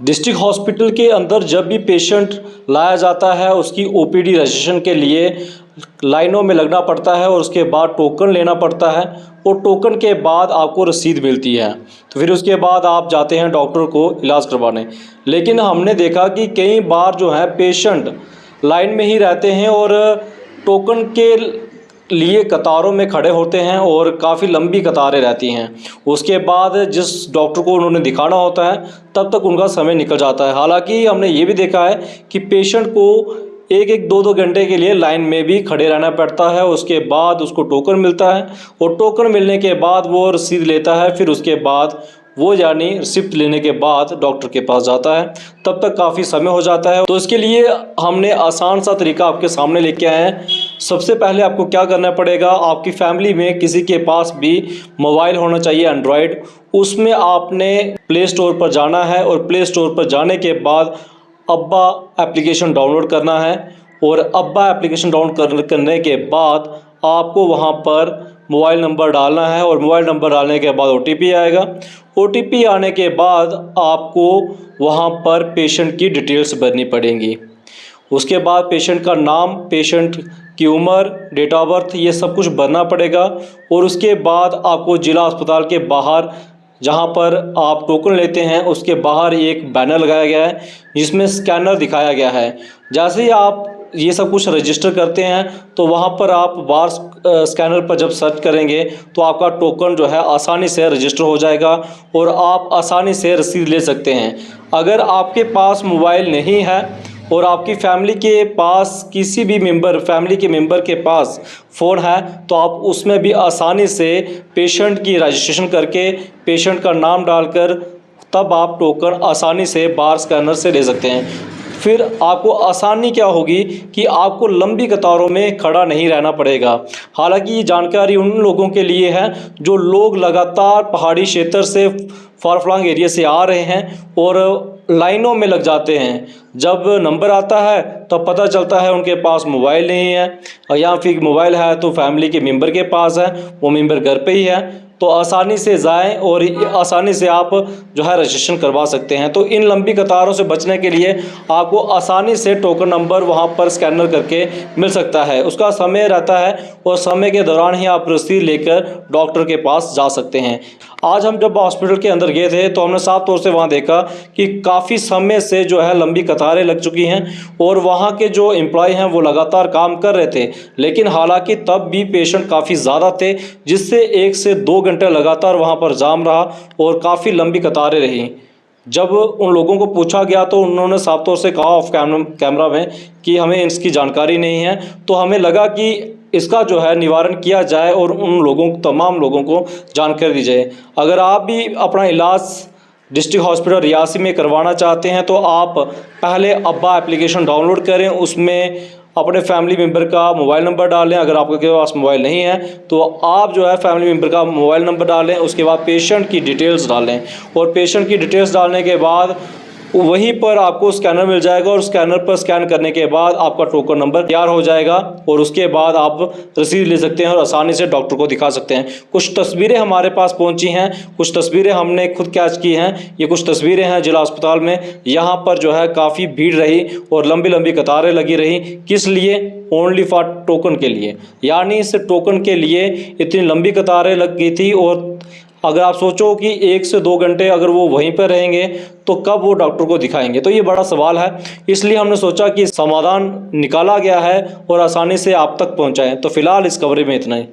District hospital के अंदर जब भी पेशेंट लाया जाता है उसकी ओपीडी रजिस्ट्रेशन के लिए लाइनों में लगना पड़ता है और उसके बाद टोकन लेना पड़ता है और टोकन के बाद आपको रसीद मिलती है। तो फिर उसके बाद आप जाते हैं डॉक्टर को इलाज करवाने। लेकिन हमने देखा कि कई बार जो है पेशेंट लाइन में ही रहते हैं और टोकन के लिए कतारों में खड़े होते हैं और काफ़ी लंबी कतारें रहती हैं। उसके बाद जिस डॉक्टर को उन्होंने दिखाना होता है तब तक उनका समय निकल जाता है। हालांकि हमने ये भी देखा है कि पेशेंट को एक एक दो दो घंटे के लिए लाइन में भी खड़े रहना पड़ता है। उसके बाद उसको टोकन मिलता है और टोकन मिलने के बाद वो रसीद लेता है। फिर उसके बाद वो यानी रिसिप्ट लेने के बाद डॉक्टर के पास जाता है, तब तक काफ़ी समय हो जाता है। तो इसके लिए हमने आसान सा तरीका आपके सामने लेके आए हैं। सबसे पहले आपको क्या करना पड़ेगा, आपकी फैमिली में किसी के पास भी मोबाइल होना चाहिए एंड्रॉयड। उसमें आपने प्ले स्टोर पर जाना है और प्ले स्टोर पर जाने के बाद अब्बा एप्लीकेशन डाउनलोड करना है और अब्बा एप्लीकेशन डाउनलोड करने के बाद आपको वहां पर मोबाइल नंबर डालना है और मोबाइल नंबर डालने के बाद ओटीपी आएगा। ओटीपी आने के बाद आपको वहां पर पेशेंट की डिटेल्स भरनी पड़ेंगी। उसके बाद पेशेंट का नाम, पेशेंट की उम्र, डेट ऑफ बर्थ, ये सब कुछ भरना पड़ेगा। और उसके बाद आपको जिला अस्पताल के बाहर जहां पर आप टोकन लेते हैं उसके बाहर एक बैनर लगाया गया है जिसमें स्कैनर दिखाया गया है। जैसे ही आप ये सब कुछ रजिस्टर करते हैं तो वहां पर आप बार स्कैनर पर जब सर्च करेंगे तो आपका टोकन जो है आसानी से रजिस्टर हो जाएगा और आप आसानी से रसीद ले सकते हैं। अगर आपके पास मोबाइल नहीं है और आपकी फैमिली के पास किसी भी फैमिली के मेंबर के पास फ़ोन है तो आप उसमें भी आसानी से पेशेंट की रजिस्ट्रेशन करके पेशेंट का नाम डालकर तब आप टोकन आसानी से बार स्कैनर से ले सकते हैं। फिर आपको आसानी क्या होगी कि आपको लंबी कतारों में खड़ा नहीं रहना पड़ेगा। हालांकि ये जानकारी उन लोगों के लिए है जो लोग लगातार पहाड़ी क्षेत्र से फार फ्लंग एरिया से आ रहे हैं और लाइनों में लग जाते हैं। जब नंबर आता है तब पता चलता है उनके पास मोबाइल नहीं है या फिर मोबाइल है तो फैमिली के मेंबर के पास है, वो मेंबर घर पे ही है। तो आसानी से जाएं और आसानी से आप जो है रजिस्ट्रेशन करवा सकते हैं। तो इन लंबी कतारों से बचने के लिए आपको आसानी से टोकन नंबर वहां पर स्कैनर करके मिल सकता है। उसका समय रहता है और समय के दौरान ही आप रसीद लेकर डॉक्टर के पास जा सकते हैं। आज हम जब हॉस्पिटल के अंदर गए थे तो हमने साफ तौर से वहाँ देखा कि काफ़ी समय से जो है लंबी कतारें लग चुकी हैं और वहाँ के जो एम्प्लॉय हैं वो लगातार काम कर रहे थे। लेकिन हालांकि तब भी पेशेंट काफ़ी ज़्यादा थे जिससे 1 से 2 घंटे लगातार वहाँ पर जाम रहा और काफ़ी लंबी कतारें रहीं। जब उन लोगों को पूछा गया तो उन्होंने साफ तौर से कहा ऑफ कैमरा में कि हमें इसकी जानकारी नहीं है। तो हमें लगा कि इसका जो है निवारण किया जाए और उन लोगों तमाम लोगों को जानकारी दी जाए। अगर आप भी अपना इलाज डिस्ट्रिक्ट हॉस्पिटल रियासी में करवाना चाहते हैं तो आप पहले अब्बा एप्लीकेशन डाउनलोड करें, उसमें अपने फैमिली मेम्बर का मोबाइल नंबर डालें। अगर आपके पास मोबाइल नहीं है तो आप जो है फैमिली मेम्बर का मोबाइल नंबर डालें। उसके बाद पेशेंट की डिटेल्स डालें और पेशेंट की डिटेल्स डालने के बाद वहीं पर आपको स्कैनर मिल जाएगा और स्कैनर पर स्कैन करने के बाद आपका टोकन नंबर तैयार हो जाएगा और उसके बाद आप रसीद ले सकते हैं और आसानी से डॉक्टर को दिखा सकते हैं। कुछ तस्वीरें हमारे पास पहुंची हैं, कुछ तस्वीरें हमने खुद कैच की हैं। ये कुछ तस्वीरें हैं जिला अस्पताल में। यहाँ पर जो है काफ़ी भीड़ रही और लंबी लंबी कतारें लगी रही। किस लिए? ओनली फॉर टोकन के लिए, यानी इस टोकन के लिए इतनी लंबी कतारें लग गई थी। और अगर आप सोचो कि 1 से 2 घंटे अगर वो वहीं पर रहेंगे तो कब वो डॉक्टर को दिखाएंगे, तो ये बड़ा सवाल है। इसलिए हमने सोचा कि समाधान निकाला गया है और आसानी से आप तक पहुंचाएं। तो फिलहाल इस कवरेज में इतना ही।